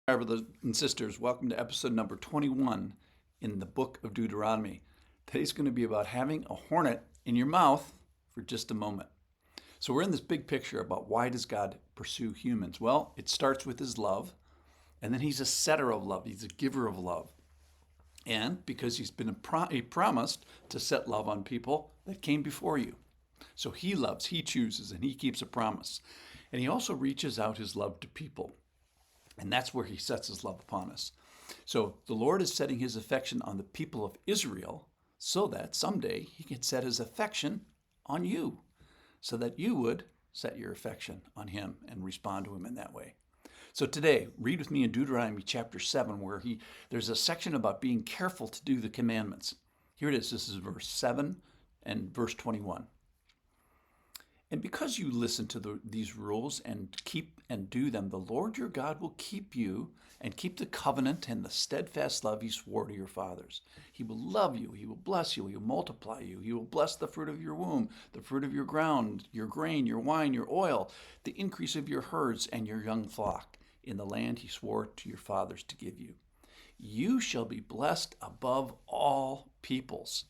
Hi, brothers and sisters. Welcome to episode number 21 in the book of Deuteronomy. Today's going to be about having a hornet in your mouth for just a moment. So we're in this big picture about why does God pursue humans? Well, it starts with his love, and then he's a setter of love. He's a giver of love. And because he's been he promised to set love on people that came before you. So he loves, he chooses, and he keeps a promise. And he also reaches out his love to people. And that's where he sets his love upon us. So the Lord is setting his affection on the people of Israel so that someday he can set his affection on you, so that you would set your affection on him and respond to him in that way. So today, read with me in Deuteronomy chapter 7, where there's a section about being careful to do the commandments. Here it is. This is verse 7 and verse 21. And because you listen to these rules and keep and do them, the Lord your God will keep you and keep the covenant and the steadfast love he swore to your fathers. He will love you. He will bless you. He will multiply you. He will bless the fruit of your womb, the fruit of your ground, your grain, your wine, your oil, the increase of your herds and your young flock in the land he swore to your fathers to give you. You shall be blessed above all peoples.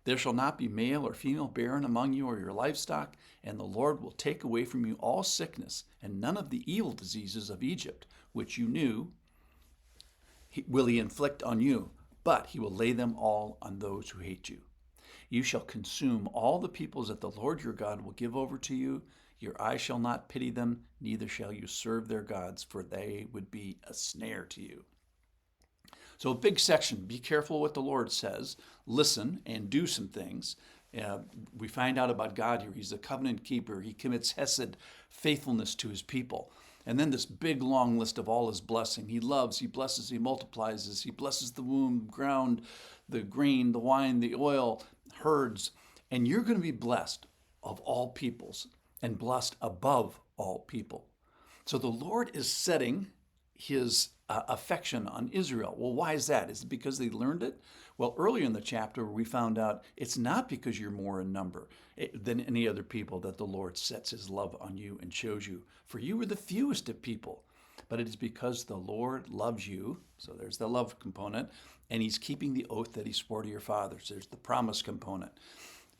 There shall not be male or female barren among you or your livestock, and the Lord will take away from you all sickness, and none of the evil diseases of Egypt, which you knew, will he inflict on you, but he will lay them all on those who hate you. You shall consume all the peoples that the Lord your God will give over to you. Your eye shall not pity them, neither shall you serve their gods, for they would be a snare to you. So a big section, be careful what the Lord says, listen and do some things. We find out about God here. He's a covenant keeper. He commits hesed, faithfulness to his people. And then this big long list of all his blessing. He loves, he blesses, he multiplies, he blesses the womb, ground, the grain, the wine, the oil, herds. And you're going to be blessed of all peoples and blessed above all people. So the Lord is setting his affection on Israel. Well, why is that? Is it because they learned it? Well, earlier in the chapter, we found out it's not because you're more in number than any other people that the Lord sets his love on you and shows you. For you were the fewest of people, but it is because the Lord loves you. So there's the love component, and he's keeping the oath that he swore to your fathers. There's the promise component,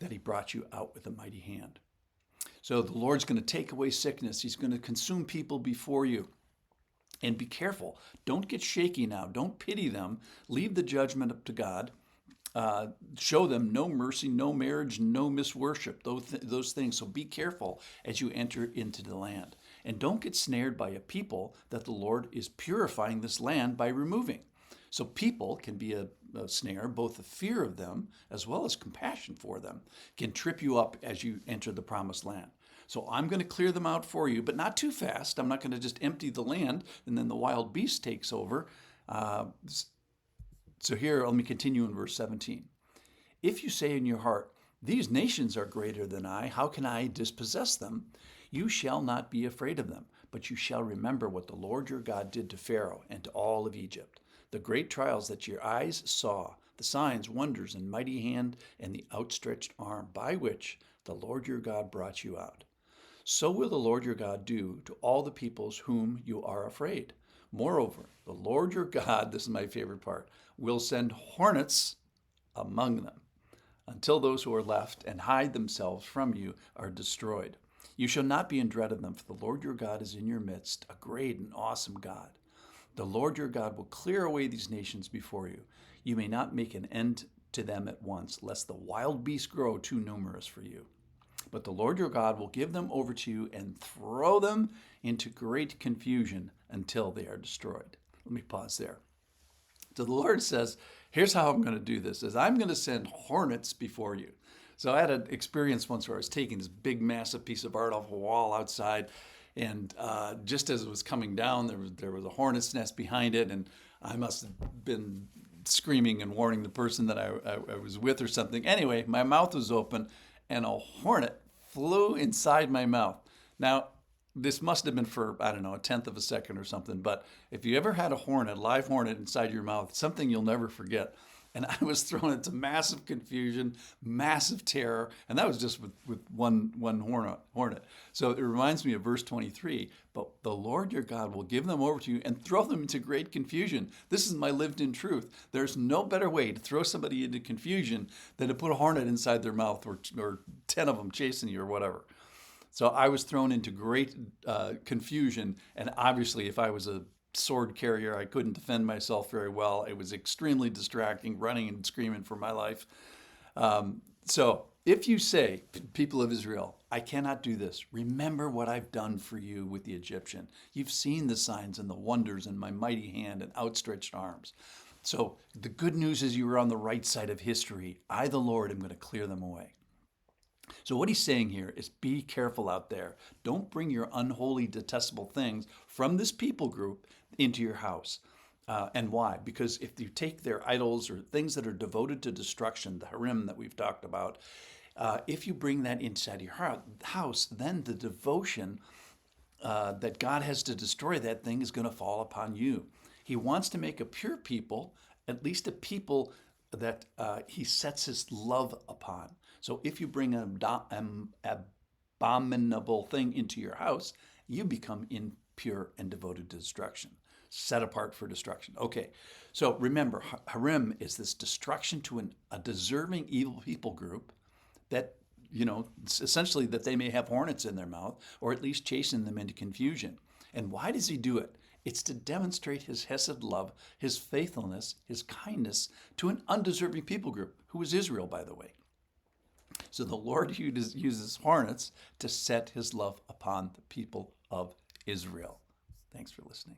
that he brought you out with a mighty hand. So the Lord's going to take away sickness. He's going to consume people before you. And be careful. Don't get shaky now. Don't pity them. Leave the judgment up to God. Show them no mercy, no marriage, no misworship, those things. So be careful as you enter into the land. And don't get snared by a people that the Lord is purifying this land by removing. So people can be a snare, both the fear of them as well as compassion for them can trip you up as you enter the promised land. So I'm going to clear them out for you, but not too fast. I'm not going to just empty the land and then the wild beast takes over. So here, let me continue in verse 17. If you say in your heart, these nations are greater than I, how can I dispossess them? You shall not be afraid of them, but you shall remember what the Lord your God did to Pharaoh and to all of Egypt, the great trials that your eyes saw, the signs, wonders, and mighty hand, and the outstretched arm by which the Lord your God brought you out. So will the Lord your God do to all the peoples whom you are afraid. Moreover, the Lord your God, this is my favorite part, will send hornets among them until those who are left and hide themselves from you are destroyed. You shall not be in dread of them, for the Lord your God is in your midst, a great and awesome God. The Lord your God will clear away these nations before you. You may not make an end to them at once, lest the wild beasts grow too numerous for you. But the Lord your God will give them over to you and throw them into great confusion until they are destroyed. Let me pause there. So the Lord says, here's how I'm going to do this, is I'm going to send hornets before you. So I had an experience once where I was taking this big, massive piece of art off a wall outside, and just as it was coming down, there was a hornet's nest behind it, and I must have been screaming and warning the person that I was with or something. Anyway, my mouth was open, and a hornet flew inside my mouth. Now, this must have been for, I don't know, a tenth of a second or something, but if you ever had a hornet, live hornet inside your mouth, something you'll never forget. And I was thrown into massive confusion, massive terror, and that was just with one hornet. So it reminds me of verse 23, but the Lord your God will give them over to you and throw them into great confusion. This is my lived-in truth. There's no better way to throw somebody into confusion than to put a hornet inside their mouth, or 10 of them chasing you or whatever. So I was thrown into great confusion, and obviously if I was a sword carrier, I couldn't defend myself very well. It was extremely distracting, running and screaming for my life. So if you say, people of Israel, I cannot do this, remember what I've done for you with the Egyptian. You've seen the signs and the wonders in my mighty hand and outstretched arms. So the good news is you were on the right side of history. I, the Lord, am going to clear them away. So what he's saying here is be careful out there. Don't bring your unholy, detestable things from this people group into your house. And why? Because if you take their idols or things that are devoted to destruction, the harem that we've talked about, if you bring that inside your house, then the devotion that God has to destroy that thing is going to fall upon you. He wants to make a pure people, at least a people that he sets his love upon. So if you bring an abominable thing into your house, you become impure and devoted to destruction, set apart for destruction. Okay, so remember, harem is this destruction to a deserving evil people group that, essentially that they may have hornets in their mouth, or at least chasing them into confusion. And why does he do it? It's to demonstrate his hesed love, his faithfulness, his kindness to an undeserving people group, who is Israel, by the way. So the Lord uses hornets to set his love upon the people of Israel. Thanks for listening.